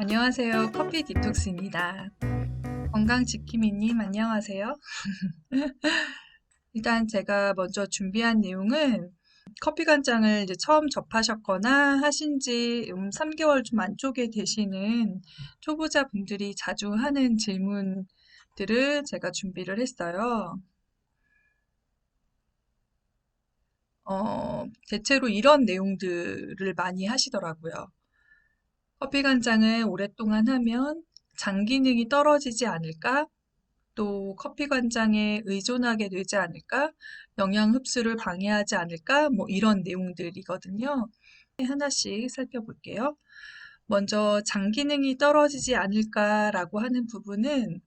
안녕하세요. 커피 디톡스입니다. 건강지킴이님 안녕하세요. 일단 제가 먼저 준비한 내용은 커피 간장을 이제 처음 접하셨거나 하신 지 3개월 좀 안쪽에 되시는 초보자분들이 자주 하는 질문들을 제가 준비를 했어요. 대체로 이런 내용들을 많이 하시더라고요. 커피 간장을 오랫동안 하면 장 기능이 떨어지지 않을까? 또 커피 관장에 의존하게 되지 않을까? 영양 흡수를 방해하지 않을까? 뭐 이런 내용들이거든요. 하나씩 살펴볼게요. 먼저 장 기능이 떨어지지 않을까라고 하는 부분은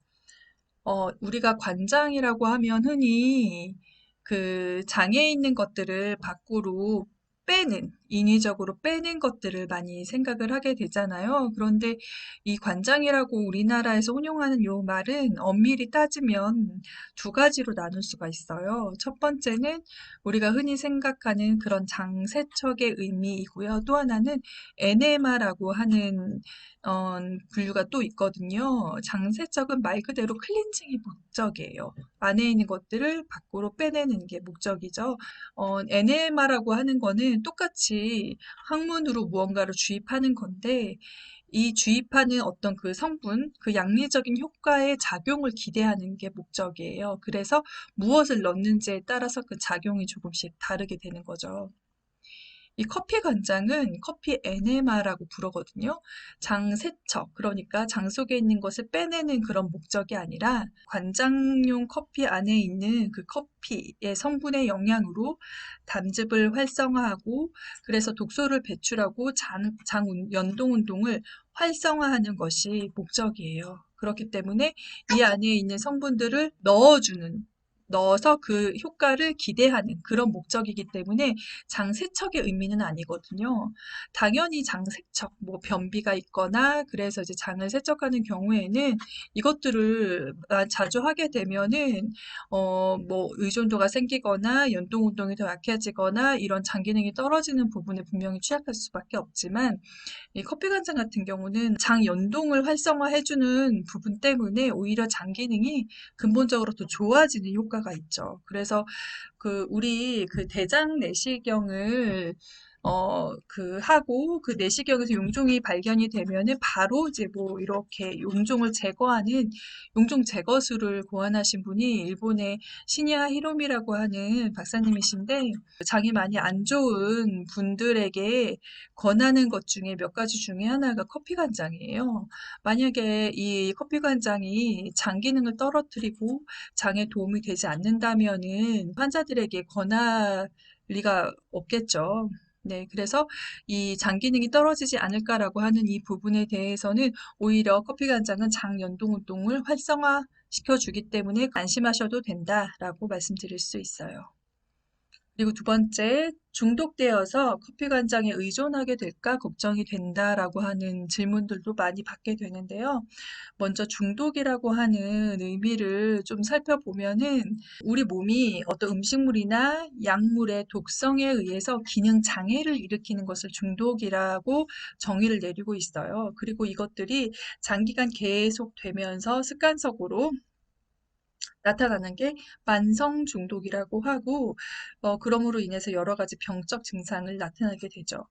우리가 관장이라고 하면 흔히 그 장에 있는 것들을 밖으로 빼는, 인위적으로 빼는 것들을 많이 생각을 하게 되잖아요. 그런데 이 관장이라고 우리나라에서 혼용하는 요 말은 엄밀히 따지면 두 가지로 나눌 수가 있어요. 첫 번째는 우리가 흔히 생각하는 그런 장세척의 의미이고요. 또 하나는 에네마라고 하는 분류가 또 있거든요. 장세척은 말 그대로 클렌징이 목적이에요. 안에 있는 것들을 밖으로 빼내는 게 목적이죠. 에네마라고 하는 거는 똑같이 항문으로 무언가를 주입하는 건데 이 주입하는 어떤 그 성분, 그 양리적인 효과의 작용을 기대하는 게 목적이에요. 그래서 무엇을 넣는지에 따라서 그 작용이 조금씩 다르게 되는 거죠. 이 커피 간장은 커피 에네마라고 부르거든요. 장 세척, 그러니까 장 속에 있는 것을 빼내는 그런 목적이 아니라 관장용 커피 안에 있는 그 커피의 성분의 영향으로 담즙을 활성화하고 그래서 독소를 배출하고 장 연동 운동을 활성화하는 것이 목적이에요. 그렇기 때문에 이 안에 있는 성분들을 넣어서 그 효과를 기대하는 그런 목적이기 때문에 장세척의 의미는 아니거든요. 당연히 장세척, 뭐 변비가 있거나 그래서 이제 장을 세척하는 경우에는 이것들을 자주 하게 되면은 뭐 의존도가 생기거나 연동 운동이 더 약해지거나 이런 장 기능이 떨어지는 부분에 분명히 취약할 수밖에 없지만 이 커피 간장 같은 경우는 장 연동을 활성화해주는 부분 때문에 오히려 장 기능이 근본적으로 더 좋아지는 효과가 있죠. 그래서 우리 그 대장 내시경을 하고 그 내시경에서 용종이 발견이 되면은 바로 이제 뭐 이렇게 용종을 제거하는 용종 제거술을 고안하신 분이 일본의 시니아 히로미라고 하는 박사님이신데 장이 많이 안 좋은 분들에게 권하는 것 중에 몇 가지 중에 하나가 커피 간장이에요. 만약에 이 커피 간장이 장 기능을 떨어뜨리고 장에 도움이 되지 않는다면은 환자들에게 권할 리가 없겠죠. 네, 그래서 이 장 기능이 떨어지지 않을까라고 하는 이 부분에 대해서는 오히려 커피 간장은 장 연동 운동을 활성화시켜 주기 때문에 안심하셔도 된다라고 말씀드릴 수 있어요. 그리고 두 번째, 중독되어서 커피 간장에 의존하게 될까 걱정이 된다라고 하는 질문들도 많이 받게 되는데요. 먼저 중독이라고 하는 의미를 좀 살펴보면은 우리 몸이 어떤 음식물이나 약물의 독성에 의해서 기능 장애를 일으키는 것을 중독이라고 정의를 내리고 있어요. 그리고 이것들이 장기간 계속되면서 습관적으로 나타나는 게 만성 중독이라고 하고, 그럼으로 인해서 여러 가지 병적 증상을 나타나게 되죠.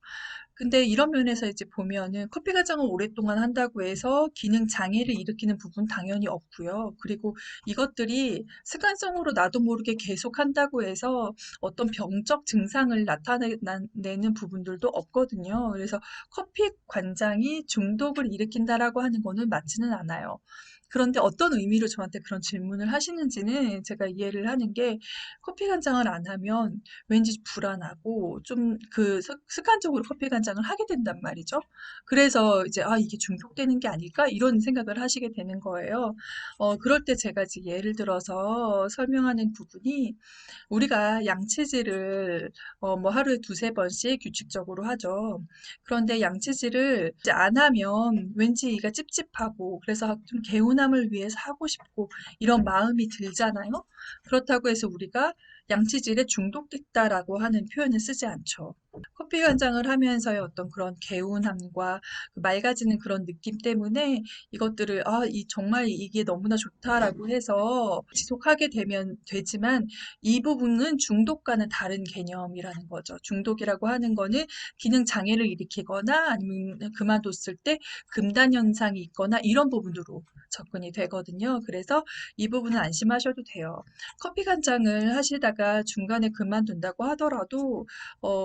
근데 이런 면에서 이제 보면은 커피 과정을 오랫동안 한다고 해서 기능 장애를 일으키는 부분 당연히 없고요. 그리고 이것들이 습관성으로 나도 모르게 계속 한다고 해서 어떤 병적 증상을 나타내는 부분들도 없거든요. 그래서 커피 관장이 중독을 일으킨다라고 하는 거는 맞지는 않아요. 그런데 어떤 의미로 저한테 그런 질문을 하시는지는 제가 이해를 하는 게 커피 간장을 안 하면 왠지 불안하고 좀 습관적으로 커피 간장을 하게 된단 말이죠. 그래서 이제 이게 중독되는 게 아닐까? 이런 생각을 하시게 되는 거예요. 그럴 때 제가 이제 예를 들어서 설명하는 부분이 우리가 양치질을 뭐 하루에 두세 번씩 규칙적으로 하죠. 그런데 양치질을 이제 안 하면 왠지 이가 찝찝하고 그래서 좀 개운함을 위해서 하고 싶고 이런 마음이 들잖아요. 그렇다고 해서 우리가 양치질에 중독됐다라고 하는 표현을 쓰지 않죠. 커피 관장을 하면서의 어떤 그런 개운함과 그 맑아지는 그런 느낌 때문에 이것들을 정말 이게 너무나 좋다라고 해서 지속하게 되면 되지만 이 부분은 중독과는 다른 개념이라는 거죠. 중독이라고 하는 거는 기능 장애를 일으키거나 아니면 그만뒀을 때 금단 현상이 있거나 이런 부분으로 접근이 되거든요. 그래서 이 부분은 안심하셔도 돼요. 커피 관장을 하시다가 중간에 그만둔다고 하더라도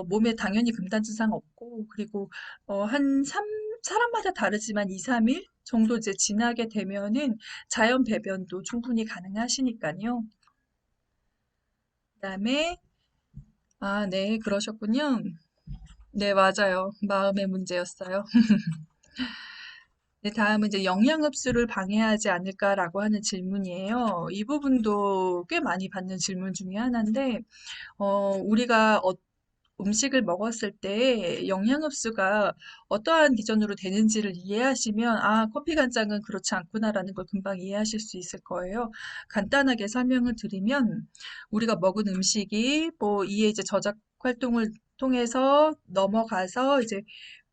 몸에 당연히 금단 증상 없고, 그리고 사람마다 다르지만 2, 3일 정도 이제 지나게 되면은 자연 배변도 충분히 가능하시니까요. 그다음에 네, 그러셨군요. 네, 맞아요. 마음의 문제였어요. 네, 다음은 이제 영양 흡수를 방해하지 않을까라고 하는 질문이에요. 이 부분도 꽤 많이 받는 질문 중에 하나인데, 우리가 음식을 먹었을 때 영양 흡수가 어떠한 기준으로 되는지를 이해하시면, 커피 간장은 그렇지 않구나라는 걸 금방 이해하실 수 있을 거예요. 간단하게 설명을 드리면, 우리가 먹은 음식이 이에 이제 저작 활동을 통해서 넘어가서 이제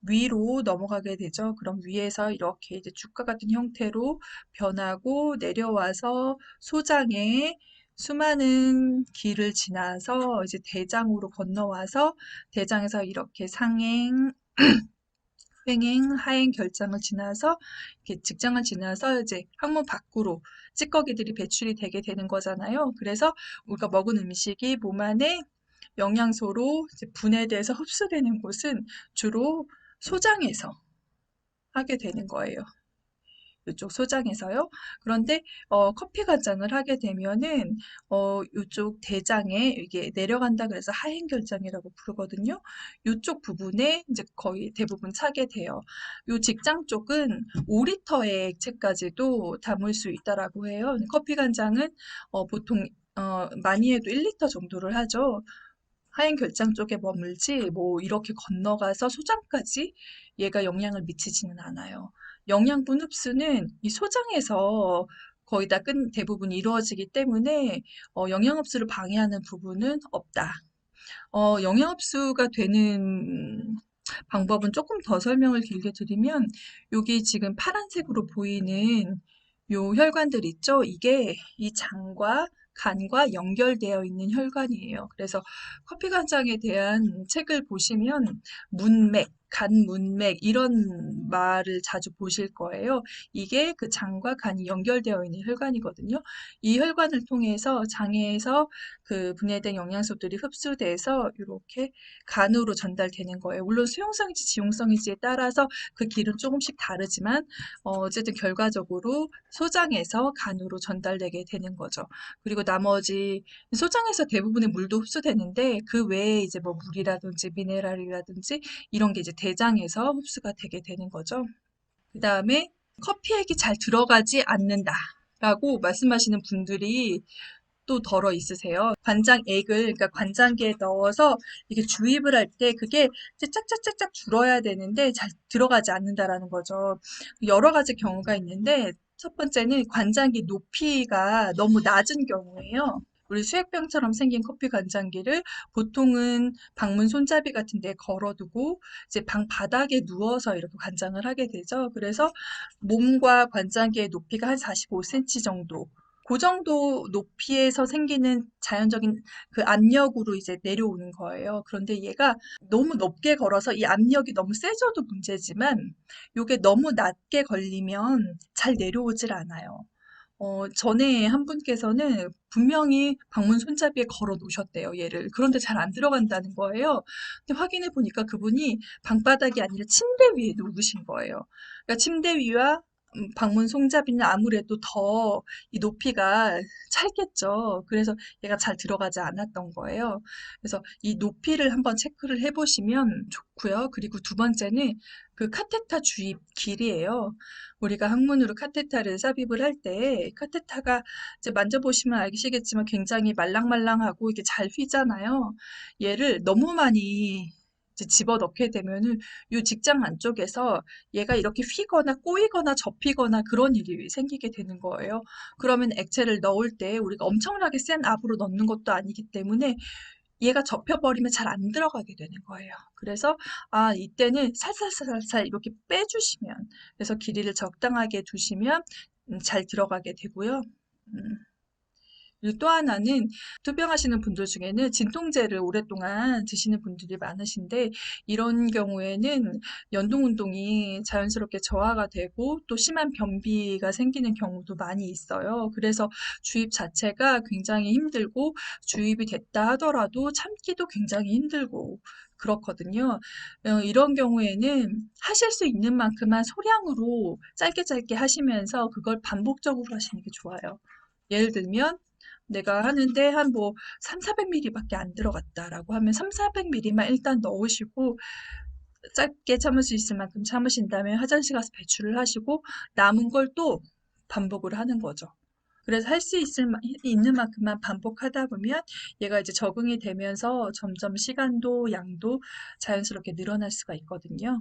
위로 넘어가게 되죠. 그럼 위에서 이렇게 이제 죽과 같은 형태로 변하고 내려와서 소장에 수많은 길을 지나서 이제 대장으로 건너와서 대장에서 이렇게 상행, 횡행, 하행 결장을 지나서 이렇게 직장을 지나서 이제 항문 밖으로 찌꺼기들이 배출이 되게 되는 거잖아요. 그래서 우리가 먹은 음식이 몸 안에 영양소로 이제 분해돼서 흡수되는 곳은 주로 소장에서 하게 되는 거예요. 이쪽 소장에서요. 그런데 커피 관장을 하게 되면은 이쪽 대장에 이게 내려간다 그래서 하행결장이라고 부르거든요. 이쪽 부분에 이제 거의 대부분 차게 돼요. 이 직장 쪽은 5리터의 액체까지도 담을 수 있다라고 해요. 커피 관장은 보통 많이 해도 1리터 정도를 하죠. 하행 결장 쪽에 머물지 이렇게 건너가서 소장까지 얘가 영향을 미치지는 않아요. 영양분 흡수는 이 소장에서 거의 다 대부분 이루어지기 때문에 영양 흡수를 방해하는 부분은 없다. 영양 흡수가 되는 방법은 조금 더 설명을 길게 드리면 여기 지금 파란색으로 보이는 요 혈관들 있죠? 이게 이 장과 간과 연결되어 있는 혈관이에요. 그래서 커피 간장에 대한 책을 보시면 문맥, 간문맥 이런 말을 자주 보실 거예요. 이게 그 장과 간이 연결되어 있는 혈관이거든요. 이 혈관을 통해서 장에서 그 분해된 영양소들이 흡수돼서 이렇게 간으로 전달되는 거예요. 물론 수용성인지 지용성인지에 따라서 그 길은 조금씩 다르지만 어쨌든 결과적으로 소장에서 간으로 전달되게 되는 거죠. 그리고 나머지 소장에서 대부분의 물도 흡수되는데 그 외에 이제 물이라든지 미네랄이라든지 이런 게 이제 대장에서 흡수가 되게 되는 거죠. 그 다음에 커피액이 잘 들어가지 않는다라고 말씀하시는 분들이 또 덜어 있으세요. 관장액을, 그러니까 관장기에 넣어서 이렇게 주입을 할 때 그게 이제 짝짝짝짝 줄어야 되는데 잘 들어가지 않는다라는 거죠. 여러 가지 경우가 있는데 첫 번째는 관장기 높이가 너무 낮은 경우예요. 우리 수액병처럼 생긴 커피 관장기를 보통은 방문 손잡이 같은 데 걸어두고 이제 방 바닥에 누워서 이렇게 관장을 하게 되죠. 그래서 몸과 관장기의 높이가 한 45cm 정도 그 정도 높이에서 생기는 자연적인 그 압력으로 이제 내려오는 거예요. 그런데 얘가 너무 높게 걸어서 이 압력이 너무 세져도 문제지만 이게 너무 낮게 걸리면 잘 내려오질 않아요. 전에 한 분께서는 분명히 방문 손잡이에 걸어 놓으셨대요, 얘를. 그런데 잘 안 들어간다는 거예요. 근데 확인해 보니까 그분이 방바닥이 아니라 침대 위에 누우신 거예요. 그러니까 침대 위와 방문 손잡이는 아무래도 더 이 높이가 찰겠죠. 그래서 얘가 잘 들어가지 않았던 거예요. 그래서 이 높이를 한번 체크를 해보시면 좋고요. 그리고 두 번째는 그 카테타 주입 길이에요. 우리가 항문으로 카테타를 삽입을 할 때 카테타가 이제 만져보시면 아시겠지만 굉장히 말랑말랑하고 이게 잘 휘잖아요. 얘를 너무 많이 이제 집어넣게 되면은 이 직장 안쪽에서 얘가 이렇게 휘거나 꼬이거나 접히거나 그런 일이 생기게 되는 거예요. 그러면 액체를 넣을 때 우리가 엄청나게 센 압으로 넣는 것도 아니기 때문에 얘가 접혀버리면 잘 안 들어가게 되는 거예요. 그래서 이때는 살살살살 이렇게 빼주시면, 그래서 길이를 적당하게 두시면 잘 들어가게 되고요. 음. 그리고 또 하나는 투병하시는 분들 중에는 진통제를 오랫동안 드시는 분들이 많으신데, 이런 경우에는 연동 운동이 자연스럽게 저하가 되고 또 심한 변비가 생기는 경우도 많이 있어요. 그래서 주입 자체가 굉장히 힘들고, 주입이 됐다 하더라도 참기도 굉장히 힘들고 그렇거든요. 이런 경우에는 하실 수 있는 만큼만 소량으로 짧게 짧게 하시면서 그걸 반복적으로 하시는 게 좋아요. 예를 들면 내가 하는데 한 뭐 300~400ml밖에 안 들어갔다라고 하면 300~400ml만 일단 넣으시고 짧게 참을 수 있을 만큼 참으신 다음에 화장실 가서 배출을 하시고 남은 걸 또 반복을 하는 거죠. 그래서 할 수 있는 만큼만 반복하다 보면 얘가 이제 적응이 되면서 점점 시간도 양도 자연스럽게 늘어날 수가 있거든요.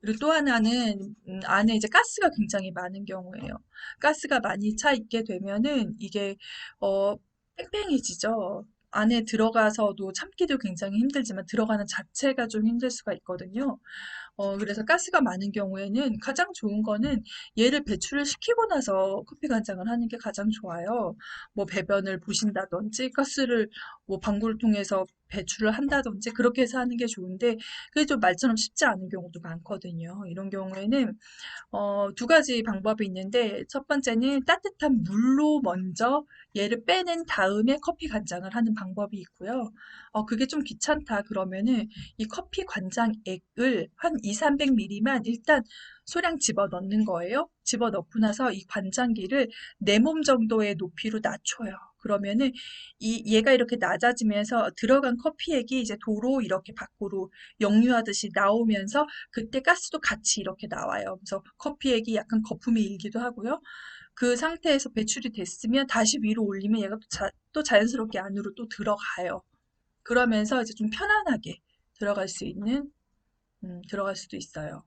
그리고 또 하나는 안에 이제 가스가 굉장히 많은 경우예요. 가스가 많이 차 있게 되면은 이게 어, 팽팽해지죠. 안에 들어가서도 참기도 굉장히 힘들지만 들어가는 자체가 좀 힘들 수가 있거든요. 그래서 가스가 많은 경우에는 가장 좋은 거는 얘를 배출을 시키고 나서 커피 간장을 하는 게 가장 좋아요. 뭐 배변을 보신다든지 가스를 뭐 방구를 통해서 배출을 한다든지 그렇게 해서 하는 게 좋은데 그게 좀 말처럼 쉽지 않은 경우도 많거든요. 이런 경우에는 두 가지 방법이 있는데 첫 번째는 따뜻한 물로 먼저 얘를 빼낸 다음에 커피 간장을 하는 방법이 있고요. 그게 좀 귀찮다 그러면은 이 커피 간장액을 한 200~300ml만 일단 소량 집어넣는 거예요. 집어넣고 나서 이 간장기를 내 몸 정도의 높이로 낮춰요. 그러면은 얘가 이렇게 낮아지면서 들어간 커피액이 이제 도로 이렇게 밖으로 역류하듯이 나오면서 그때 가스도 같이 이렇게 나와요. 그래서 커피액이 약간 거품이 일기도 하고요. 그 상태에서 배출이 됐으면 다시 위로 올리면 얘가 또 자연스럽게 안으로 또 들어가요. 그러면서 이제 좀 편안하게 들어갈 수도 있어요.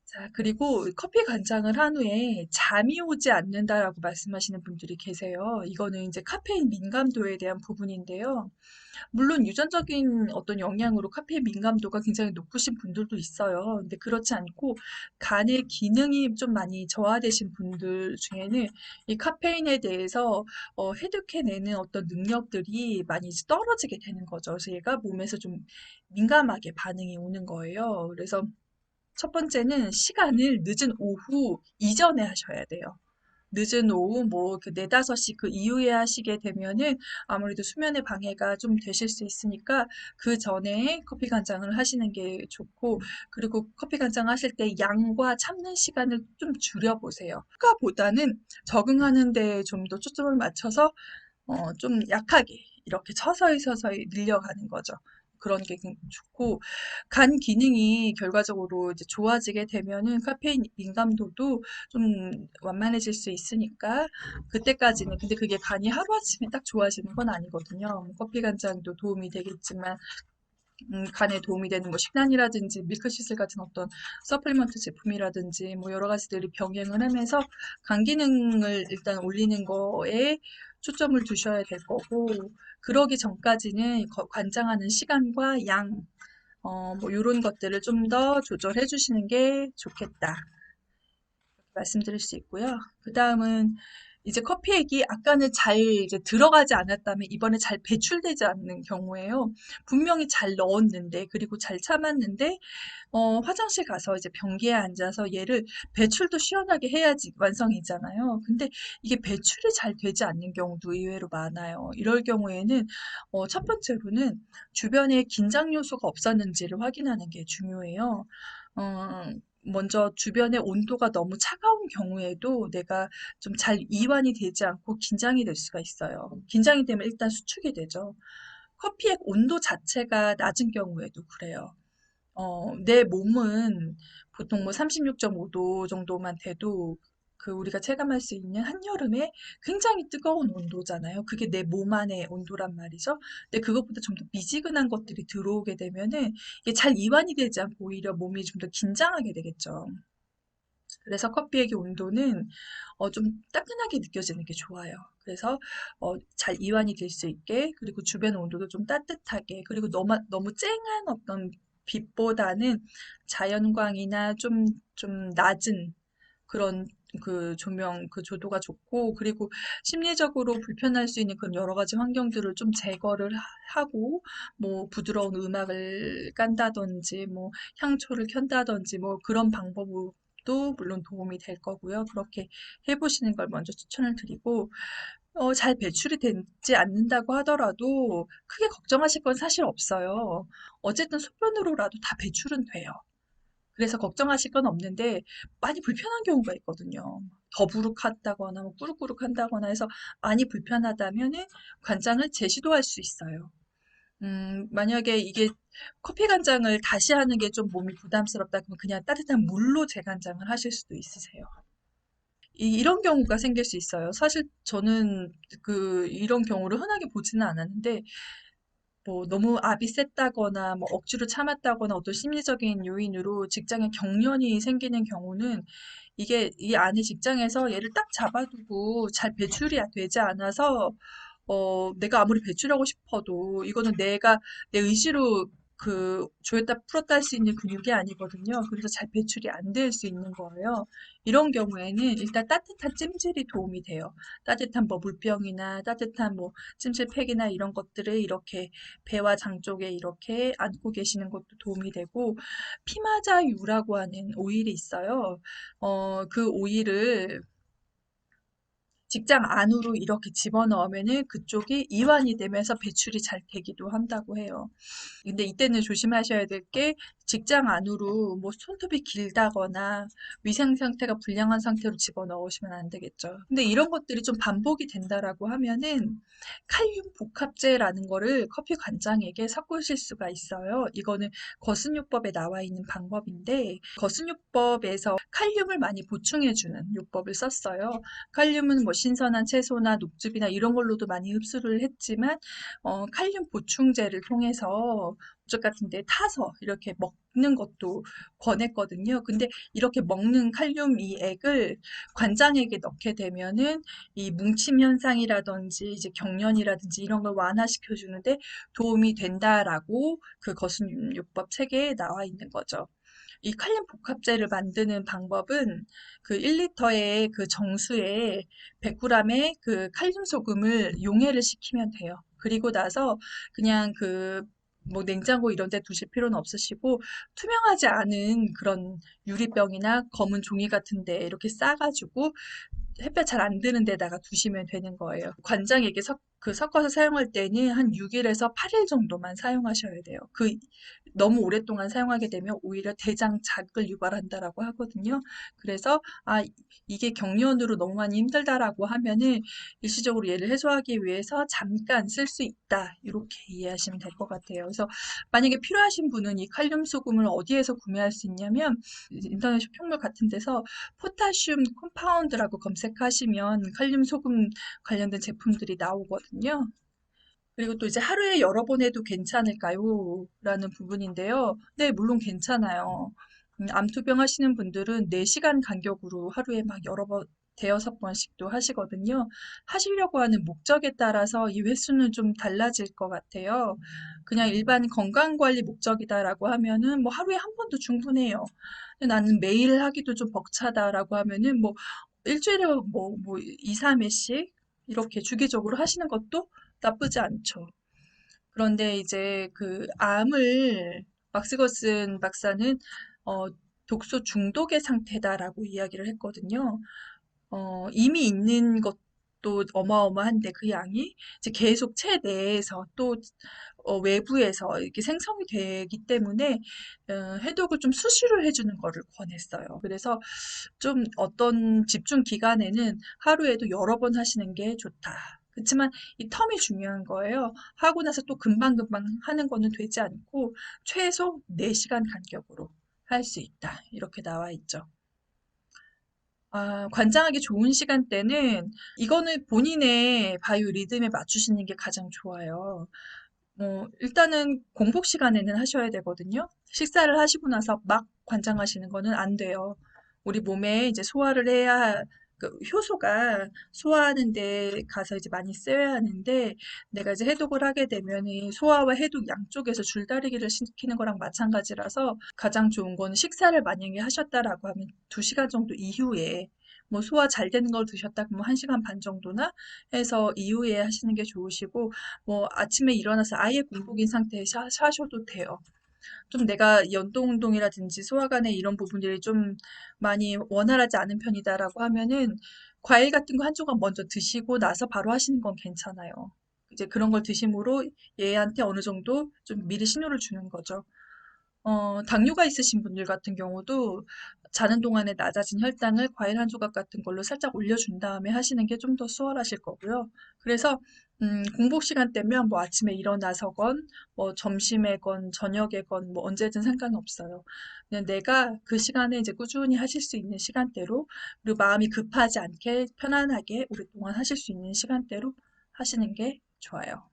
자, 그리고 커피 간장을 한 후에 잠이 오지 않는다라고 말씀하시는 분들이 계세요. 이거는 이제 카페인 민감도에 대한 부분인데요. 물론 유전적인 어떤 영향으로 카페인 민감도가 굉장히 높으신 분들도 있어요. 근데 그렇지 않고 간의 기능이 좀 많이 저하되신 분들 중에는 이 카페인에 대해서 해독해내는 어떤 능력들이 많이 떨어지게 되는 거죠. 그래서 얘가 몸에서 좀 민감하게 반응이 오는 거예요. 그래서 첫 번째는 시간을 늦은 오후 이전에 하셔야 돼요. 늦은 오후 그 4~5시 그 이후에 하시게 되면은 아무래도 수면에 방해가 좀 되실 수 있으니까 그 전에 커피 간장을 하시는 게 좋고 그리고 커피 간장 하실 때 양과 참는 시간을 좀 줄여보세요. 아까보다는 적응하는 데 좀 더 초점을 맞춰서 좀 약하게 이렇게 서서히 서서히 늘려가는 거죠. 그런 게 좋고 간 기능이 결과적으로 이제 좋아지게 되면은 카페인 민감도도 좀 완만해질 수 있으니까 그때까지는 근데 그게 간이 하루아침에 딱 좋아지는 건 아니거든요. 커피 간장도 도움이 되겠지만 간에 도움이 되는 뭐 식단이라든지 밀크시슬 같은 어떤 서플리먼트 제품이라든지 뭐 여러 가지들이 병행을 하면서 간 기능을 일단 올리는 거에 초점을 두셔야 될 거고 그러기 전까지는 관장하는 시간과 양, 뭐 요런 것들을 좀 더 조절해 주시는 게 좋겠다. 말씀드릴 수 있고요. 그 다음은 이제 커피액이 아까는 잘 이제 들어가지 않았다면 이번에 잘 배출되지 않는 경우에요. 분명히 잘 넣었는데 그리고 잘 참았는데 화장실 가서 이제 변기에 앉아서 얘를 배출도 시원하게 해야지 완성이잖아요. 근데 이게 배출이 잘 되지 않는 경우도 의외로 많아요. 이럴 경우에는 첫 번째로는 주변에 긴장 요소가 없었는지를 확인하는 게 중요해요. 어, 먼저 주변의 온도가 너무 차가운 경우에도 내가 좀 잘 이완이 되지 않고 긴장이 될 수가 있어요. 긴장이 되면 일단 수축이 되죠. 커피의 온도 자체가 낮은 경우에도 그래요. 내 몸은 보통 뭐 36.5도 정도만 돼도 그 우리가 체감할 수 있는 한여름에 굉장히 뜨거운 온도잖아요. 그게 내 몸 안의 온도란 말이죠. 근데 그것보다 좀 더 미지근한 것들이 들어오게 되면은 이게 잘 이완이 되지 않고 오히려 몸이 좀 더 긴장하게 되겠죠. 그래서 커피액의 온도는 좀 따끈하게 느껴지는 게 좋아요. 그래서 잘 이완이 될 수 있게, 그리고 주변 온도도 좀 따뜻하게, 그리고 너무 쨍한 어떤 빛보다는 자연광이나 좀 낮은 그런 그 조명, 그 조도가 좋고, 그리고 심리적으로 불편할 수 있는 그런 여러 가지 환경들을 좀 제거를 하고, 뭐 부드러운 음악을 깐다든지, 뭐 향초를 켠다든지, 뭐 그런 방법도 물론 도움이 될 거고요. 그렇게 해보시는 걸 먼저 추천을 드리고, 잘 배출이 되지 않는다고 하더라도 크게 걱정하실 건 사실 없어요. 어쨌든 소변으로라도 다 배출은 돼요. 그래서 걱정하실 건 없는데 많이 불편한 경우가 있거든요. 더부룩하다거나 뭐 꾸룩꾸룩한다거나 해서 많이 불편하다면은 관장을 재시도할 수 있어요. 만약에 이게 커피 간장을 다시 하는 게 좀 몸이 부담스럽다 그러면 그냥 따뜻한 물로 재간장을 하실 수도 있으세요. 이런 경우가 생길 수 있어요. 사실 저는 이런 경우를 흔하게 보지는 않았는데 뭐 너무 압이 셌다거나 뭐 억지로 참았다거나 어떤 심리적인 요인으로 직장에 경련이 생기는 경우는 이게 이 안에 직장에서 얘를 딱 잡아두고 잘 배출이 되지 않아서 내가 아무리 배출하고 싶어도 이거는 내가 내 의지로 조였다 풀었다 할 수 있는 근육이 아니거든요. 그래서 잘 배출이 안 될 수 있는 거예요. 이런 경우에는 일단 따뜻한 찜질이 도움이 돼요. 따뜻한 뭐 물병이나 따뜻한 뭐 찜질팩이나 이런 것들을 이렇게 배와 장 쪽에 이렇게 안고 계시는 것도 도움이 되고, 피마자유라고 하는 오일이 있어요. 그 오일을 직장 안으로 이렇게 집어넣으면은 그쪽이 이완이 되면서 배출이 잘 되기도 한다고 해요. 근데 이때는 조심하셔야 될 게 직장 안으로 뭐 손톱이 길다거나 위생 상태가 불량한 상태로 집어넣으시면 안 되겠죠. 근데 이런 것들이 좀 반복이 된다라고 하면은 칼륨 복합제라는 거를 커피 관장에게 섞으실 수가 있어요. 이거는 거순요법에 나와 있는 방법인데 거순요법에서 칼륨을 많이 보충해주는 요법을 썼어요. 칼륨은 뭐 신선한 채소나 녹즙이나 이런 걸로도 많이 흡수를 했지만 칼륨 보충제를 통해서 쪽 같은 데 타서 이렇게 먹는 것도 권했거든요. 근데 이렇게 먹는 칼륨 이 액을 관장에게 넣게 되면은 이 뭉침 현상이라든지 이제 경련이라든지 이런 걸 완화시켜 주는데 도움이 된다라고 그 거순요법 책에 나와 있는 거죠. 이 칼륨 복합제를 만드는 방법은 그 1리터의 그 정수에 100g의 그 칼륨 소금을 용해를 시키면 돼요. 그리고 나서 그냥 뭐 냉장고 이런 데 두실 필요는 없으시고 투명하지 않은 그런 유리병이나 검은 종이 같은 데 이렇게 싸가지고 햇볕 잘 안 드는 데다가 두시면 되는 거예요. 관장에게 섞어서 사용할 때는 한 6일에서 8일 정도만 사용하셔야 돼요. 너무 오랫동안 사용하게 되면 오히려 대장 자극을 유발한다라고 하거든요. 그래서 이게 경련으로 너무 많이 힘들다라고 하면은 일시적으로 얘를 해소하기 위해서 잠깐 쓸 수 있다. 이렇게 이해하시면 될 것 같아요. 그래서 만약에 필요하신 분은 이 칼륨 소금을 어디에서 구매할 수 있냐면 인터넷 쇼핑몰 같은 데서 포타슘 컴파운드라고 검색하시면 칼륨 소금 관련된 제품들이 나오거든요. 그리고 또 이제 하루에 여러 번 해도 괜찮을까요? 라는 부분인데요. 네, 물론 괜찮아요. 암투병 하시는 분들은 4시간 간격으로 하루에 막 여러 번, 대여섯 번씩도 하시거든요. 하시려고 하는 목적에 따라서 이 횟수는 좀 달라질 것 같아요. 그냥 일반 건강관리 목적이다라고 하면은 뭐 하루에 한 번도 충분해요. 근데 나는 매일 하기도 좀 벅차다라고 하면은 뭐 일주일에 뭐 2, 3회씩 이렇게 주기적으로 하시는 것도 나쁘지 않죠. 그런데 이제 막스거슨 박사는 어, 독소 중독의 상태다라고 이야기를 했거든요. 이미 있는 것도 어마어마한데 그 양이 이제 계속 체내에서 또 외부에서 이렇게 생성이 되기 때문에 해독을 좀 수시로 해주는 거를 권했어요. 그래서 좀 어떤 집중 기간에는 하루에도 여러 번 하시는 게 좋다. 그렇지만 이 텀이 중요한 거예요. 하고 나서 또 금방금방 하는 거는 되지 않고 최소 4시간 간격으로 할 수 있다. 이렇게 나와 있죠. 관장하기 좋은 시간대는 이거는 본인의 바이오 리듬에 맞추시는 게 가장 좋아요. 일단은 공복 시간에는 하셔야 되거든요. 식사를 하시고 나서 막 관장하시는 거는 안 돼요. 우리 몸에 이제 소화를 해야 그 효소가 소화하는 데 가서 이제 많이 쓰여야 하는데 내가 이제 해독을 하게 되면은 소화와 해독 양쪽에서 줄다리기를 시키는 거랑 마찬가지라서 가장 좋은 건 식사를 만약에 하셨다라고 하면 2시간 정도 이후에 뭐 소화 잘 되는 걸 드셨다 그러면 1시간 반 정도나 해서 이후에 하시는 게 좋으시고 뭐 아침에 일어나서 아예 공복인 상태에서 하셔도 돼요. 좀 내가 연동 운동이라든지 소화관에 이런 부분들이 좀 많이 원활하지 않은 편이다라고 하면은 과일 같은 거 한 조각 먼저 드시고 나서 바로 하시는 건 괜찮아요. 이제 그런 걸 드심으로 얘한테 어느 정도 좀 미리 신호를 주는 거죠. 당뇨가 있으신 분들 같은 경우도 자는 동안에 낮아진 혈당을 과일 한 조각 같은 걸로 살짝 올려준 다음에 하시는 게 좀 더 수월하실 거고요. 그래서 공복 시간대면 뭐 아침에 일어나서건 뭐 점심에건 저녁에건 뭐 언제든 상관이 없어요. 그냥 내가 그 시간에 이제 꾸준히 하실 수 있는 시간대로 그리고 마음이 급하지 않게 편안하게 오랫동안 하실 수 있는 시간대로 하시는 게 좋아요.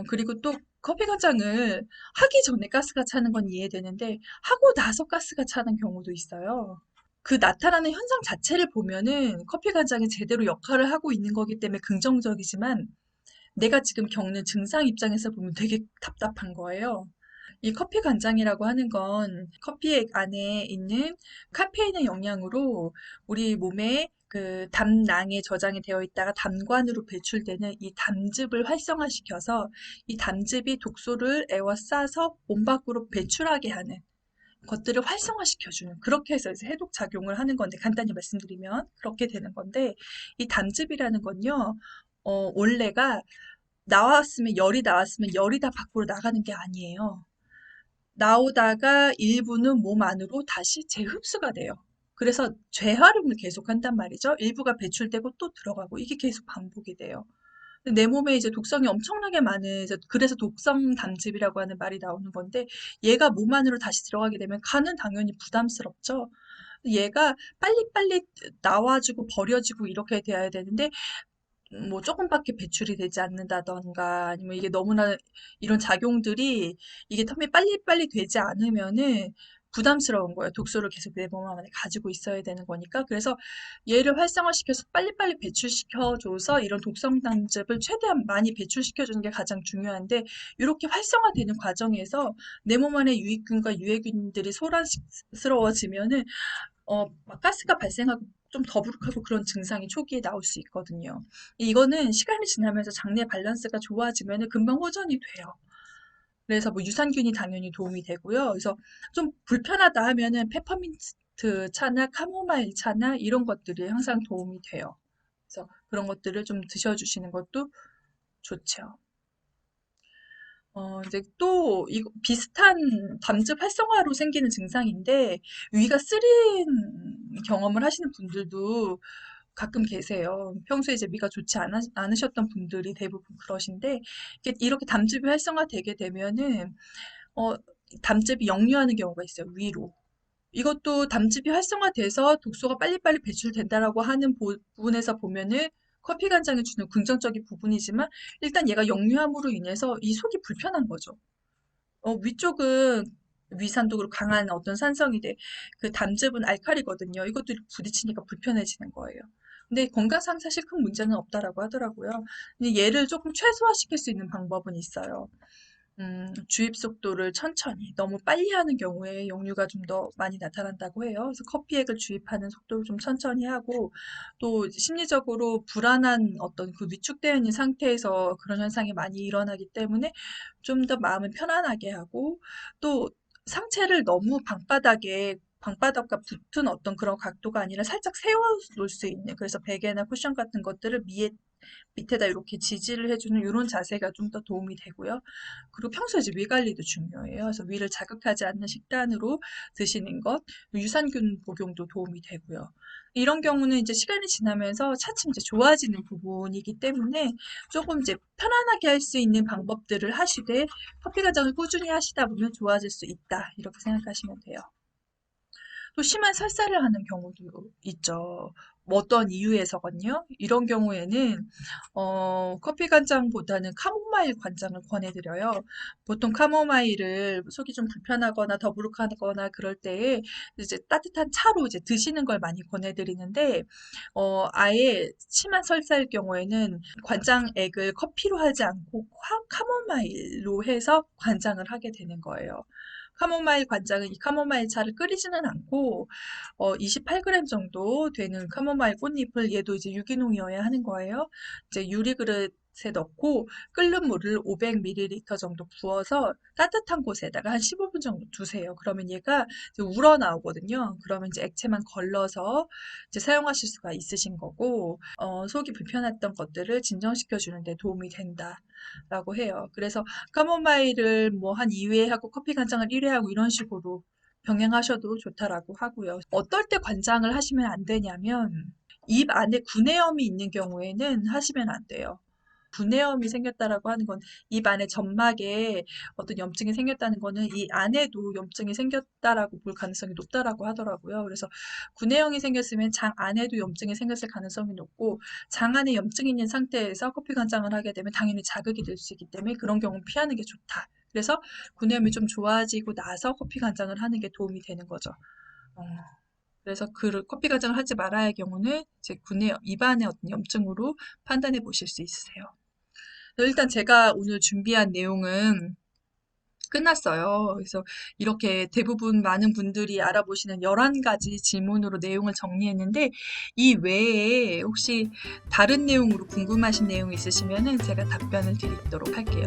그리고 또 커피 과장을 하기 전에 가스가 차는 건 이해되는데 하고 나서 가스가 차는 경우도 있어요. 그 나타나는 현상 자체를 보면은 커피 과장이 제대로 역할을 하고 있는 거기 때문에 긍정적이지만 내가 지금 겪는 증상 입장에서 보면 되게 답답한 거예요. 이 커피 간장이라고 하는 건 커피 안에 있는 카페인의 영향으로 우리 몸에 그 담낭에 저장이 되어 있다가 담관으로 배출되는 이 담즙을 활성화시켜서 이 담즙이 독소를 에워싸서 몸 밖으로 배출하게 하는 것들을 활성화시켜주는 그렇게 해서 이제 해독 작용을 하는 건데 간단히 말씀드리면 그렇게 되는 건데 이 담즙이라는 건요 원래가 나왔으면 열이 나왔으면 열이 다 밖으로 나가는 게 아니에요. 나오다가 일부는 몸 안으로 다시 재흡수가 돼요. 그래서 재활용을 계속 한단 말이죠. 일부가 배출되고 또 들어가고 이게 계속 반복이 돼요. 내 몸에 이제 독성이 엄청나게 많은 그래서 독성 담즙이라고 하는 말이 나오는 건데 얘가 몸 안으로 다시 들어가게 되면 간은 당연히 부담스럽죠. 얘가 빨리빨리 나와주고 버려지고 이렇게 돼야 되는데 뭐 조금밖에 배출이 되지 않는다던가 아니면 이게 너무나 이런 작용들이 이게 텀이 빨리빨리 되지 않으면은 부담스러운 거예요. 독소를 계속 내 몸 안에 가지고 있어야 되는 거니까. 그래서 얘를 활성화시켜서 빨리빨리 배출시켜줘서 이런 독성 담즙을 최대한 많이 배출시켜주는 게 가장 중요한데 이렇게 활성화되는 과정에서 내 몸 안에 유익균과 유해균들이 소란스러워지면은 막 가스가 발생하고 좀 더부룩하고 그런 증상이 초기에 나올 수 있거든요. 이거는 시간이 지나면서 장내 밸런스가 좋아지면은 금방 호전이 돼요. 그래서 뭐 유산균이 당연히 도움이 되고요. 그래서 좀 불편하다 하면은 페퍼민트 차나 카모마일 차나 이런 것들이 항상 도움이 돼요. 그래서 그런 것들을 좀 드셔주시는 것도 좋죠. 이제 또 이거 비슷한 담즙 활성화로 생기는 증상인데 위가 쓰린 경험을 하시는 분들도 가끔 계세요. 평소에 이제 위가 좋지 않으셨던 분들이 대부분 그러신데 이렇게 담즙이 활성화되게 되면은 어, 담즙이 역류하는 경우가 있어요. 위로. 이것도 담즙이 활성화돼서 독소가 빨리빨리 배출된다라고 하는 부분에서 보면은 커피 간장이 주는 긍정적인 부분이지만 일단 얘가 역류함으로 인해서 이 속이 불편한 거죠. 위쪽은 위산도 고 강한 어떤 산성인데 그 담즙은 알칼리거든요. 이것도 부딪히니까 불편해지는 거예요. 근데 건강상 사실 큰 문제는 없다라고 하더라고요. 근데 얘를 조금 최소화시킬 수 있는 방법은 있어요. 주입 속도를 천천히, 너무 빨리 하는 경우에 역류가 좀 더 많이 나타난다고 해요. 그래서 커피액을 주입하는 속도를 좀 천천히 하고, 또 심리적으로 불안한 어떤 그 위축되어 있는 상태에서 그런 현상이 많이 일어나기 때문에 좀 더 마음을 편안하게 하고, 또 상체를 너무 방바닥과 붙은 어떤 그런 각도가 아니라 살짝 세워 놓을 수 있는, 그래서 베개나 쿠션 같은 것들을 밑에다 이렇게 지지를 해주는 이런 자세가 좀 더 도움이 되고요. 그리고 평소에 이제 위 관리도 중요해요. 그래서 위를 자극하지 않는 식단으로 드시는 것, 유산균 복용도 도움이 되고요. 이런 경우는 이제 시간이 지나면서 차츰 이제 좋아지는 부분이기 때문에 조금 이제 편안하게 할 수 있는 방법들을 하시되 커피 과정을 꾸준히 하시다 보면 좋아질 수 있다. 이렇게 생각하시면 돼요. 또 심한 설사를 하는 경우도 있죠. 뭐 어떤 이유에서건요. 이런 경우에는 커피 간장보다는 카모마일 간장을 권해드려요. 보통 카모마일을 속이 좀 불편하거나 더부룩하거나 그럴 때에 이제 따뜻한 차로 이제 드시는 걸 많이 권해드리는데, 아예 심한 설사일 경우에는 관장액을 커피로 하지 않고 카모마일로 해서 관장을 하게 되는 거예요. 카모마일 관장은 이 카모마일 차를 끓이지는 않고 28g 정도 되는 카모마일 꽃잎을 얘도 이제 유기농이어야 하는 거예요. 이제 유리그릇에 넣고 끓는 물을 500ml 정도 부어서 따뜻한 곳에다가 한 15분 정도 두세요. 그러면 얘가 이제 우러나오거든요. 그러면 이제 액체만 걸러서 이제 사용하실 수가 있으신 거고, 속이 불편했던 것들을 진정시켜 주는 데 도움이 된다라고 해요. 그래서 카모마일을 뭐 한 2회 하고 커피 간장을 1회 하고 이런 식으로 병행하셔도 좋다라고 하고요. 어떨 때 관장을 하시면 안 되냐면 입 안에 구내염이 있는 경우에는 하시면 안 돼요. 구내염이 생겼다라고 하는 건 입 안에 점막에 어떤 염증이 생겼다는 거는 이 안에도 염증이 생겼다라고 볼 가능성이 높다라고 하더라고요. 그래서 구내염이 생겼으면 장 안에도 염증이 생겼을 가능성이 높고 장 안에 염증이 있는 상태에서 커피 간장을 하게 되면 당연히 자극이 될 수 있기 때문에 그런 경우는 피하는 게 좋다. 그래서 구내염이 좀 좋아지고 나서 커피 간장을 하는 게 도움이 되는 거죠. 어, 그래서 그 커피 간장을 하지 말아야 할 경우는 이제 구내염, 입안의 어떤 염증으로 판단해 보실 수 있으세요. 일단 제가 오늘 준비한 내용은 끝났어요. 그래서 이렇게 대부분 많은 분들이 알아보시는 11가지 질문으로 내용을 정리했는데 이 외에 혹시 다른 내용으로 궁금하신 내용 있으시면은 제가 답변을 드리도록 할게요.